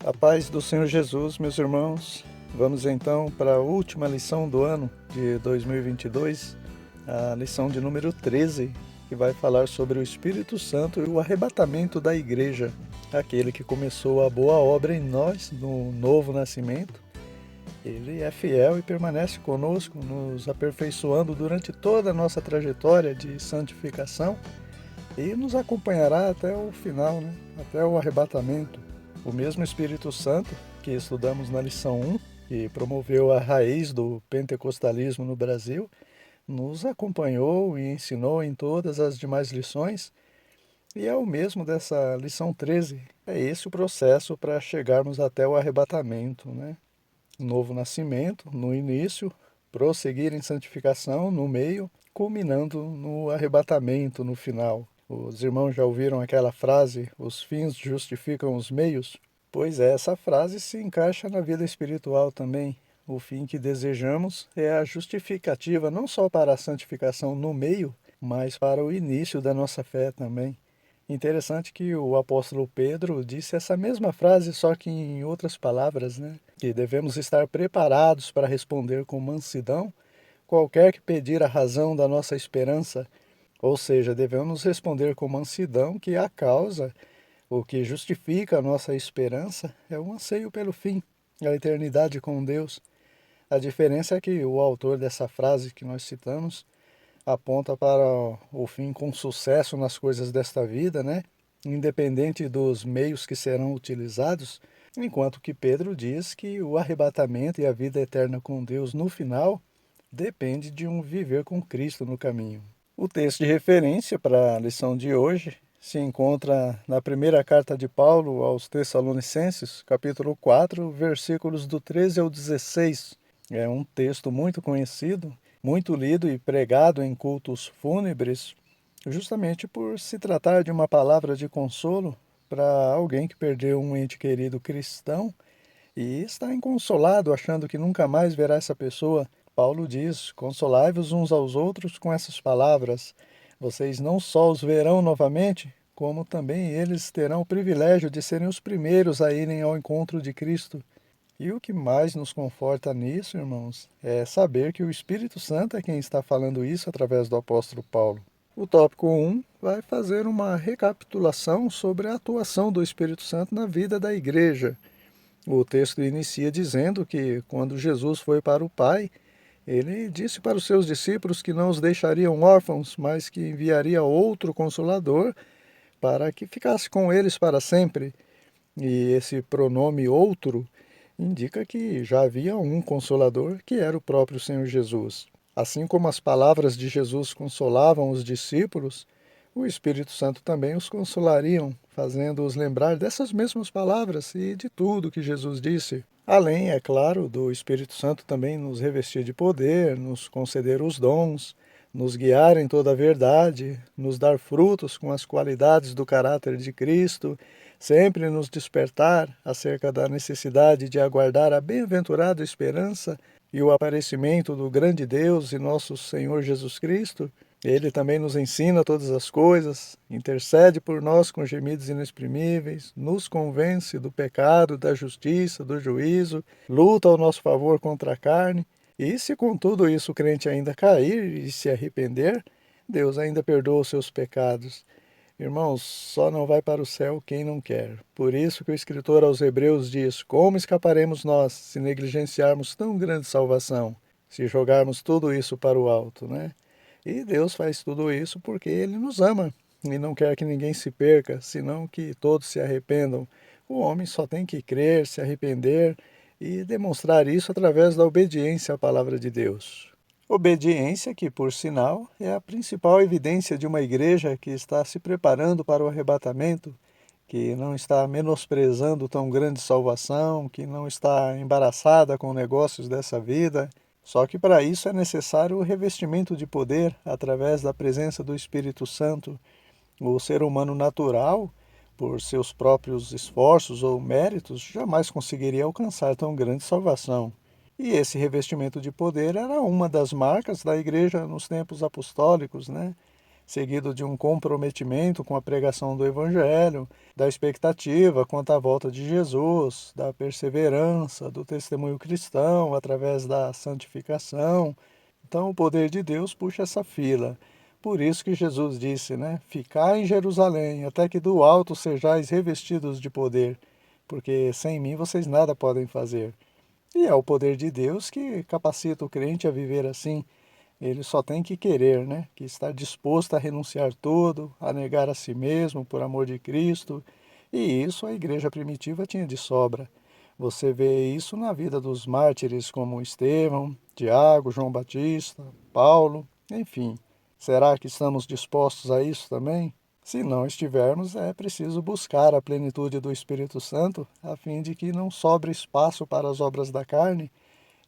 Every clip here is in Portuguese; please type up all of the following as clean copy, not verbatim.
A paz do Senhor Jesus, meus irmãos. Vamos então para a última lição do ano de 2022, a lição de número 13, que vai falar sobre o Espírito Santo e o arrebatamento da igreja, aquele que começou a boa obra em nós, no novo nascimento. Ele é fiel e permanece conosco, nos aperfeiçoando durante toda a nossa trajetória de santificação e nos acompanhará até o final, até o arrebatamento. O mesmo Espírito Santo que estudamos na lição 1, que promoveu a raiz do pentecostalismo no Brasil, nos acompanhou e ensinou em todas as demais lições, e é o mesmo dessa lição 13. É esse o processo para chegarmos até o arrebatamento, Novo nascimento no início, prosseguir em santificação no meio, culminando no arrebatamento no final. Os irmãos já ouviram aquela frase, os fins justificam os meios? Pois é, essa frase se encaixa na vida espiritual também. O fim que desejamos é a justificativa não só para a santificação no meio, mas para o início da nossa fé também. Interessante que o apóstolo Pedro disse essa mesma frase, só que em outras palavras, Que devemos estar preparados para responder com mansidão qualquer que pedir a razão da nossa esperança. Ou seja, devemos responder com mansidão que a causa, o que justifica a nossa esperança, é o anseio pelo fim, a eternidade com Deus. A diferença é que o autor dessa frase que nós citamos aponta para o fim com sucesso nas coisas desta vida, Independente dos meios que serão utilizados, enquanto que Pedro diz que o arrebatamento e a vida eterna com Deus no final depende de um viver com Cristo no caminho. O texto de referência para a lição de hoje se encontra na primeira carta de Paulo aos Tessalonicenses, capítulo 4, versículos do 13 ao 16. É um texto muito conhecido, muito lido e pregado em cultos fúnebres, justamente por se tratar de uma palavra de consolo para alguém que perdeu um ente querido cristão e está inconsolado, achando que nunca mais verá essa pessoa. Paulo diz: consolai-vos uns aos outros com essas palavras. Vocês não só os verão novamente, como também eles terão o privilégio de serem os primeiros a irem ao encontro de Cristo. E o que mais nos conforta nisso, irmãos, é saber que o Espírito Santo é quem está falando isso através do apóstolo Paulo. O tópico 1 vai fazer uma recapitulação sobre a atuação do Espírito Santo na vida da igreja. O texto inicia dizendo que, quando Jesus foi para o Pai, ele disse para os seus discípulos que não os deixariam órfãos, mas que enviaria outro Consolador para que ficasse com eles para sempre. E esse pronome outro indica que já havia um Consolador, que era o próprio Senhor Jesus. Assim como as palavras de Jesus consolavam os discípulos, o Espírito Santo também os consolariam, fazendo-os lembrar dessas mesmas palavras e de tudo que Jesus disse. Além, é claro, do Espírito Santo também nos revestir de poder, nos conceder os dons, nos guiar em toda a verdade, nos dar frutos com as qualidades do caráter de Cristo, sempre nos despertar acerca da necessidade de aguardar a bem-aventurada esperança e o aparecimento do grande Deus e nosso Senhor Jesus Cristo. Ele também nos ensina todas as coisas, intercede por nós com gemidos inexprimíveis, nos convence do pecado, da justiça, do juízo, luta ao nosso favor contra a carne. E se com tudo isso o crente ainda cair e se arrepender, Deus ainda perdoa os seus pecados. Irmãos, só não vai para o céu quem não quer. Por isso que o escritor aos Hebreus diz: como escaparemos nós se negligenciarmos tão grande salvação, se jogarmos tudo isso para o alto, E Deus faz tudo isso porque Ele nos ama e não quer que ninguém se perca, senão que todos se arrependam. O homem só tem que crer, se arrepender e demonstrar isso através da obediência à palavra de Deus. Obediência que, por sinal, é a principal evidência de uma igreja que está se preparando para o arrebatamento, que não está menosprezando tão grande salvação, que não está embaraçada com negócios dessa vida. Só que para isso é necessário o revestimento de poder através da presença do Espírito Santo. O ser humano natural, por seus próprios esforços ou méritos, jamais conseguiria alcançar tão grande salvação. E esse revestimento de poder era uma das marcas da igreja nos tempos apostólicos, seguido de um comprometimento com a pregação do Evangelho, da expectativa quanto à volta de Jesus, da perseverança, do testemunho cristão através da santificação. Então, o poder de Deus puxa essa fila. Por isso que Jesus disse, né? Ficai em Jerusalém, até que do alto sejais revestidos de poder, porque sem mim vocês nada podem fazer. E é o poder de Deus que capacita o crente a viver assim. Ele só tem que querer, né? Que estar disposto a renunciar tudo, a negar a si mesmo por amor de Cristo. E isso a igreja primitiva tinha de sobra. Você vê isso na vida dos mártires como Estevão, Tiago, João Batista, Paulo, enfim. Será que estamos dispostos a isso também? Se não estivermos, é preciso buscar a plenitude do Espírito Santo, a fim de que não sobre espaço para as obras da carne,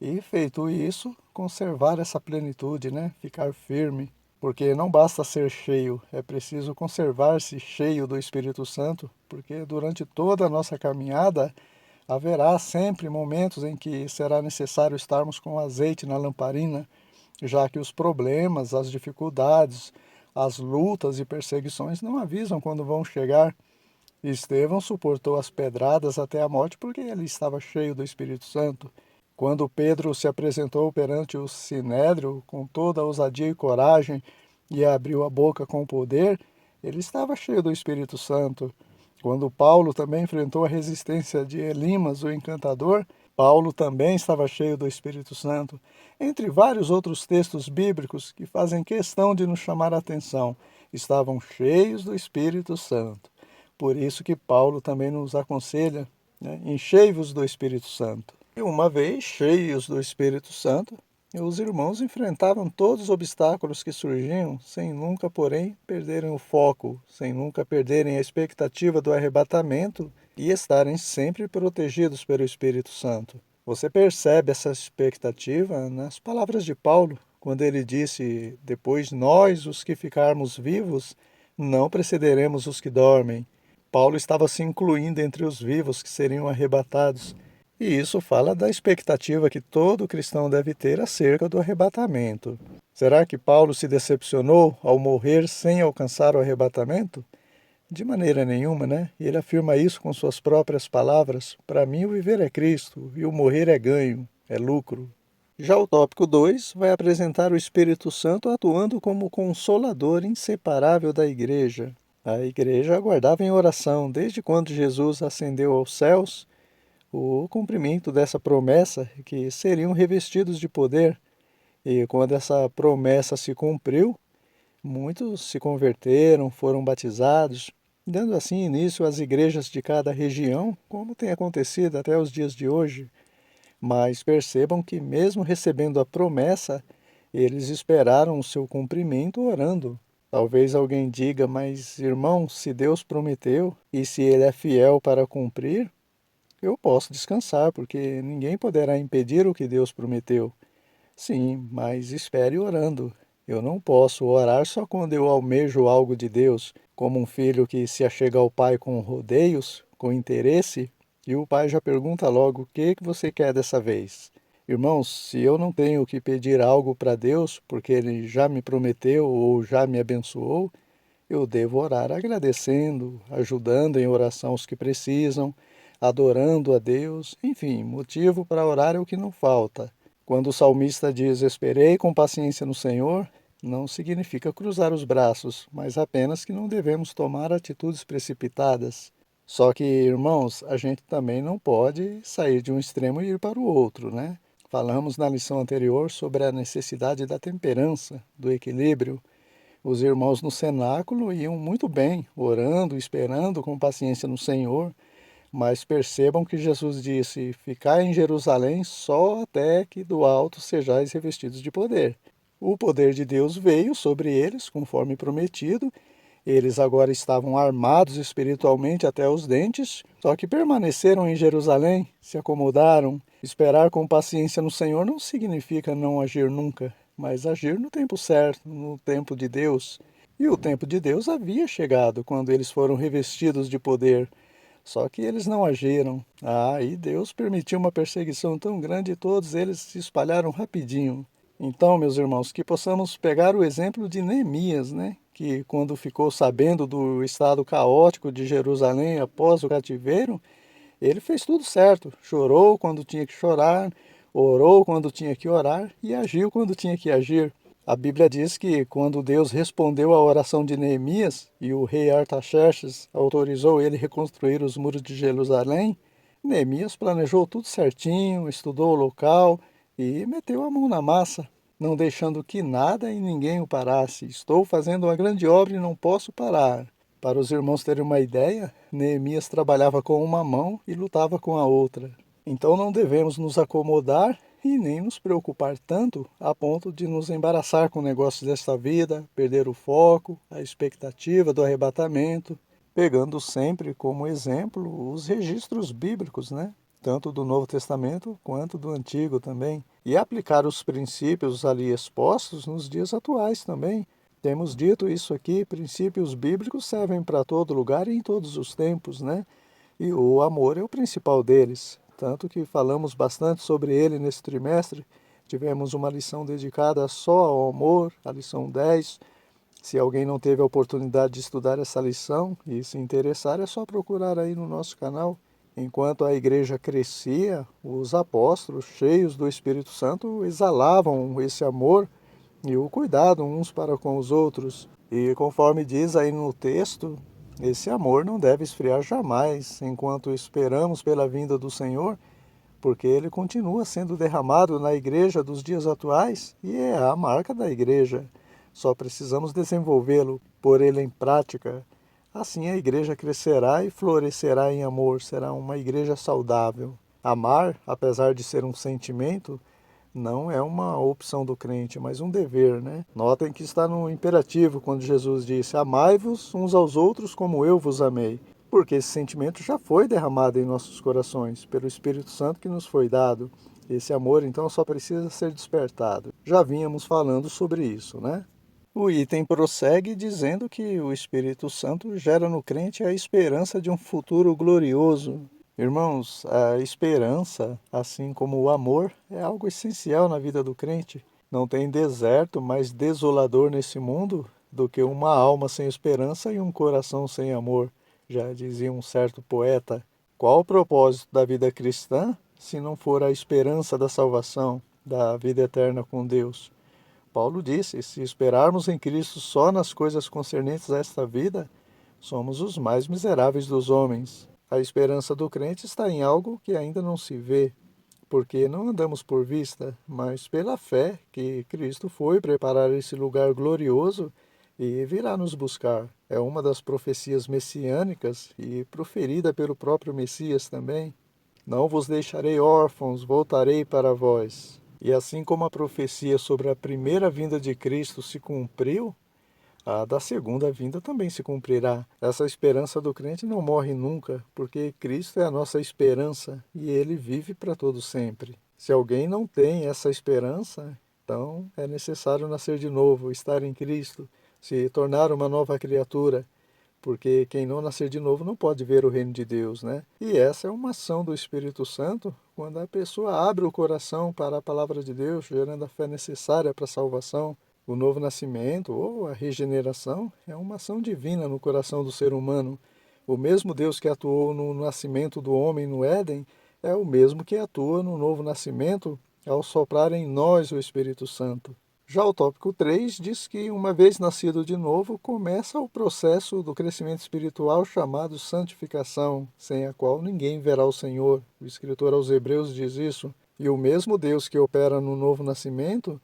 e feito isso, conservar essa plenitude, né? Ficar firme, porque não basta ser cheio, é preciso conservar-se cheio do Espírito Santo, porque durante toda a nossa caminhada haverá sempre momentos em que será necessário estarmos com azeite na lamparina, já que os problemas, as dificuldades, as lutas e perseguições não avisam quando vão chegar. Estevão suportou as pedradas até a morte porque ele estava cheio do Espírito Santo. Quando Pedro se apresentou perante o sinédrio com toda a ousadia e coragem e abriu a boca com poder, ele estava cheio do Espírito Santo. Quando Paulo também enfrentou a resistência de Elimas, o encantador, Paulo também estava cheio do Espírito Santo, entre vários outros textos bíblicos que fazem questão de nos chamar a atenção. Estavam cheios do Espírito Santo. Por isso que Paulo também nos aconselha, né? Enchei-vos do Espírito Santo. E uma vez cheios do Espírito Santo, os irmãos enfrentavam todos os obstáculos que surgiam, sem nunca, porém, perderem o foco, sem nunca perderem a expectativa do arrebatamento e estarem sempre protegidos pelo Espírito Santo. Você percebe essa expectativa nas palavras de Paulo, quando ele disse: Depois nós, os que ficarmos vivos, não precederemos os que dormem. Paulo estava se incluindo entre os vivos que seriam arrebatados. E isso fala da expectativa que todo cristão deve ter acerca do arrebatamento. Será que Paulo se decepcionou ao morrer sem alcançar o arrebatamento? De maneira nenhuma, né? E ele afirma isso com suas próprias palavras: Para mim o viver é Cristo e o morrer é ganho, é lucro. Já o tópico 2 vai apresentar o Espírito Santo atuando como consolador inseparável da igreja. A igreja aguardava em oração desde quando Jesus ascendeu aos céus o cumprimento dessa promessa que seriam revestidos de poder. E quando essa promessa se cumpriu, muitos se converteram, foram batizados, dando assim início às igrejas de cada região, como tem acontecido até os dias de hoje. Mas percebam que, mesmo recebendo a promessa, eles esperaram o seu cumprimento orando. Talvez alguém diga: mas irmão, se Deus prometeu e se Ele é fiel para cumprir, eu posso descansar, porque ninguém poderá impedir o que Deus prometeu. Sim, mas espere orando. Eu não posso orar só quando eu almejo algo de Deus, como um filho que se achega ao pai com rodeios, com interesse, e o pai já pergunta logo: o que você quer dessa vez? Irmãos, se eu não tenho que pedir algo para Deus, porque Ele já me prometeu ou já me abençoou, eu devo orar agradecendo, ajudando em oração os que precisam, adorando a Deus, enfim, motivo para orar é o que não falta. Quando o salmista diz: Esperei com paciência no Senhor, não significa cruzar os braços, mas apenas que não devemos tomar atitudes precipitadas. Só que, irmãos, a gente também não pode sair de um extremo e ir para o outro, né? Falamos na lição anterior sobre a necessidade da temperança, do equilíbrio. Os irmãos no cenáculo iam muito bem, orando, esperando com paciência no Senhor, mas percebam que Jesus disse: Ficai em Jerusalém só até que do alto sejais revestidos de poder. O poder de Deus veio sobre eles, conforme prometido. Eles agora estavam armados espiritualmente até os dentes, só que permaneceram em Jerusalém, se acomodaram. Esperar com paciência no Senhor não significa não agir nunca, mas agir no tempo certo, no tempo de Deus. E o tempo de Deus havia chegado quando eles foram revestidos de poder. Só que eles não agiram. E Deus permitiu uma perseguição tão grande e todos eles se espalharam rapidinho. Então, meus irmãos, que possamos pegar o exemplo de Neemias, né? que quando ficou sabendo do estado caótico de Jerusalém após o cativeiro, ele fez tudo certo. Chorou quando tinha que chorar, orou quando tinha que orar e agiu quando tinha que agir. A Bíblia diz que quando Deus respondeu à oração de Neemias e o rei Artaxerxes autorizou ele reconstruir os muros de Jerusalém, Neemias planejou tudo certinho, estudou o local e meteu a mão na massa, não deixando que nada e ninguém o parasse. Estou fazendo uma grande obra e não posso parar. Para os irmãos terem uma ideia, Neemias trabalhava com uma mão e lutava com a outra. Então não devemos nos acomodar e nem nos preocupar tanto a ponto de nos embaraçar com negócios desta vida, perder o foco, a expectativa do arrebatamento, pegando sempre como exemplo os registros bíblicos, né? Tanto do Novo Testamento quanto do Antigo também, e aplicar os princípios ali expostos nos dias atuais também. Temos dito isso aqui, princípios bíblicos servem para todo lugar e em todos os tempos, né? E o amor é o principal deles, tanto que falamos bastante sobre ele nesse trimestre. Tivemos uma lição dedicada só ao amor, a lição 10. Se alguém não teve a oportunidade de estudar essa lição e se interessar, é só procurar aí no nosso canal. Enquanto a igreja crescia, os apóstolos, cheios do Espírito Santo, exalavam esse amor e o cuidado uns para com os outros. E conforme diz aí no texto, esse amor não deve esfriar jamais, enquanto esperamos pela vinda do Senhor, porque ele continua sendo derramado na igreja dos dias atuais e é a marca da igreja. Só precisamos desenvolvê-lo, pôr ele em prática. Assim a igreja crescerá e florescerá em amor, será uma igreja saudável. Amar, apesar de ser um sentimento, não é uma opção do crente, mas um dever, né? Notem que está no imperativo quando Jesus disse: amai-vos uns aos outros como eu vos amei. Porque esse sentimento já foi derramado em nossos corações, pelo Espírito Santo que nos foi dado. Esse amor, então, só precisa ser despertado. Já vínhamos falando sobre isso, né? O item prossegue dizendo que o Espírito Santo gera no crente a esperança de um futuro glorioso. Irmãos, a esperança, assim como o amor, é algo essencial na vida do crente. Não tem deserto mais desolador nesse mundo do que uma alma sem esperança e um coração sem amor, já dizia um certo poeta. Qual o propósito da vida cristã se não for a esperança da salvação, da vida eterna com Deus? Paulo disse: se esperarmos em Cristo só nas coisas concernentes a esta vida, somos os mais miseráveis dos homens. A esperança do crente está em algo que ainda não se vê, porque não andamos por vista, mas pela fé que Cristo foi preparar esse lugar glorioso e virá nos buscar. É uma das profecias messiânicas e proferida pelo próprio Messias também. Não vos deixarei órfãos, voltarei para vós. E assim como a profecia sobre a primeira vinda de Cristo se cumpriu, a da segunda vinda também se cumprirá. Essa esperança do crente não morre nunca, porque Cristo é a nossa esperança e ele vive para todo sempre. Se alguém não tem essa esperança, então é necessário nascer de novo, estar em Cristo, se tornar uma nova criatura, porque quem não nascer de novo não pode ver o reino de Deus, né? E essa é uma ação do Espírito Santo quando a pessoa abre o coração para a palavra de Deus, gerando a fé necessária para a salvação. O novo nascimento ou a regeneração é uma ação divina no coração do ser humano. O mesmo Deus que atuou no nascimento do homem no Éden é o mesmo que atua no novo nascimento ao soprar em nós o Espírito Santo. Já o tópico 3 diz que, uma vez nascido de novo, começa o processo do crescimento espiritual chamado santificação, sem a qual ninguém verá o Senhor. O escritor aos Hebreus diz isso. E o mesmo Deus que opera no novo nascimento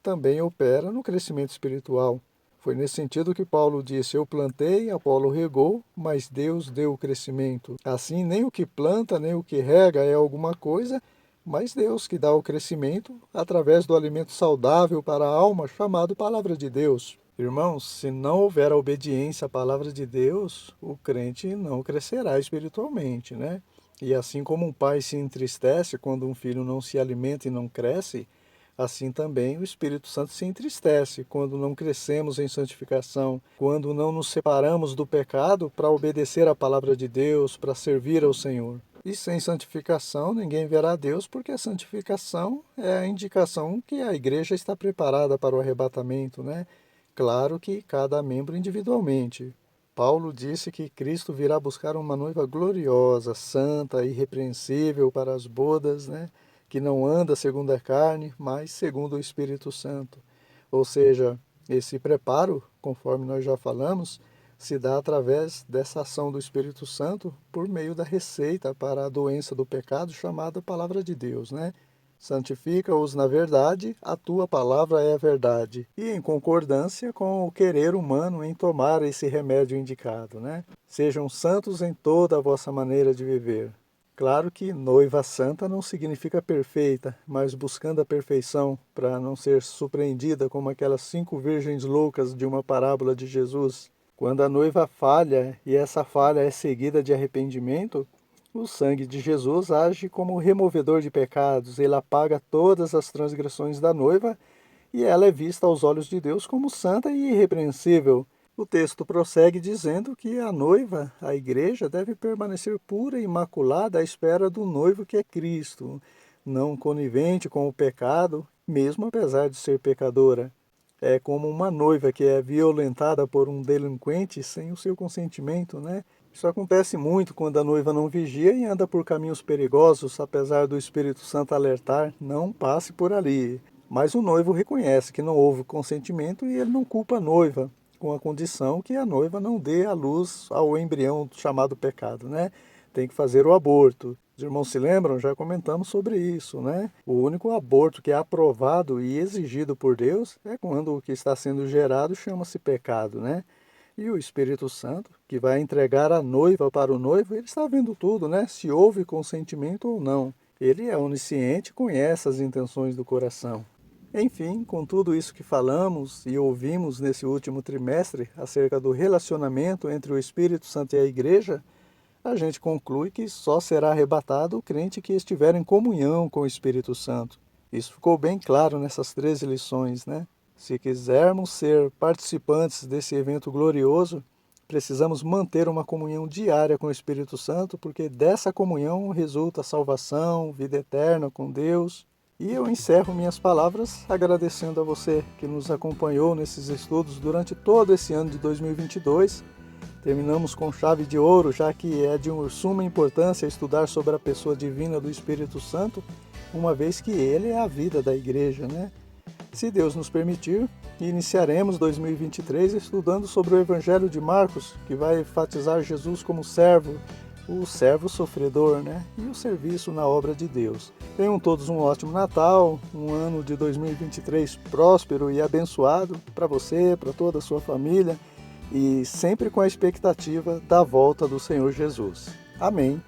também opera no crescimento espiritual. Foi nesse sentido que Paulo disse: eu plantei, Apolo regou, mas Deus deu o crescimento. Assim, nem o que planta, nem o que rega é alguma coisa, mas Deus que dá o crescimento através do alimento saudável para a alma, chamado Palavra de Deus. Irmãos, se não houver a obediência à Palavra de Deus, o crente não crescerá espiritualmente, né? E assim como um pai se entristece quando um filho não se alimenta e não cresce, assim também o Espírito Santo se entristece quando não crescemos em santificação, quando não nos separamos do pecado para obedecer à palavra de Deus, para servir ao Senhor. E sem santificação ninguém verá Deus, porque a santificação é a indicação que a igreja está preparada para o arrebatamento, né? Claro que cada membro individualmente. Paulo disse que Cristo virá buscar uma noiva gloriosa, santa, irrepreensível para as bodas, né? Que não anda segundo a carne, mas segundo o Espírito Santo. Ou seja, esse preparo, conforme nós já falamos, se dá através dessa ação do Espírito Santo por meio da receita para a doença do pecado chamada Palavra de Deus, né? Santifica-os na verdade, a tua palavra é a verdade. E em concordância com o querer humano em tomar esse remédio indicado, né? Sejam santos em toda a vossa maneira de viver. Claro que noiva santa não significa perfeita, mas buscando a perfeição para não ser surpreendida como aquelas 5 virgens loucas de uma parábola de Jesus. Quando a noiva falha e essa falha é seguida de arrependimento, o sangue de Jesus age como removedor de pecados, ele apaga todas as transgressões da noiva e ela é vista aos olhos de Deus como santa e irrepreensível. O texto prossegue dizendo que a noiva, a igreja, deve permanecer pura e imaculada à espera do noivo que é Cristo, não conivente com o pecado, mesmo apesar de ser pecadora. É como uma noiva que é violentada por um delinquente sem o seu consentimento, né? Isso acontece muito quando a noiva não vigia e anda por caminhos perigosos, apesar do Espírito Santo alertar, não passe por ali. Mas o noivo reconhece que não houve consentimento e ele não culpa a noiva, com a condição que a noiva não dê à luz ao embrião chamado pecado, né? Tem que fazer o aborto. Os irmãos se lembram? Já comentamos sobre isso, né? O único aborto que é aprovado e exigido por Deus é quando o que está sendo gerado chama-se pecado, né? E o Espírito Santo, que vai entregar a noiva para o noivo, ele está vendo tudo, né? Se houve consentimento ou não. Ele é onisciente e conhece as intenções do coração. Enfim, com tudo isso que falamos e ouvimos nesse último trimestre acerca do relacionamento entre o Espírito Santo e a Igreja, a gente conclui que só será arrebatado o crente que estiver em comunhão com o Espírito Santo. Isso ficou bem claro nessas 13 lições, né? Se quisermos ser participantes desse evento glorioso, precisamos manter uma comunhão diária com o Espírito Santo, porque dessa comunhão resulta salvação, vida eterna com Deus. E eu encerro minhas palavras agradecendo a você que nos acompanhou nesses estudos durante todo esse ano de 2022. Terminamos com chave de ouro, já que é de suma importância estudar sobre a pessoa divina do Espírito Santo, uma vez que ele é a vida da igreja, né? Se Deus nos permitir, iniciaremos 2023 estudando sobre o Evangelho de Marcos, que vai enfatizar Jesus como servo, o servo sofredor, né? E o serviço na obra de Deus. Tenham todos um ótimo Natal, um ano de 2023 próspero e abençoado para você, para toda a sua família, e sempre com a expectativa da volta do Senhor Jesus. Amém.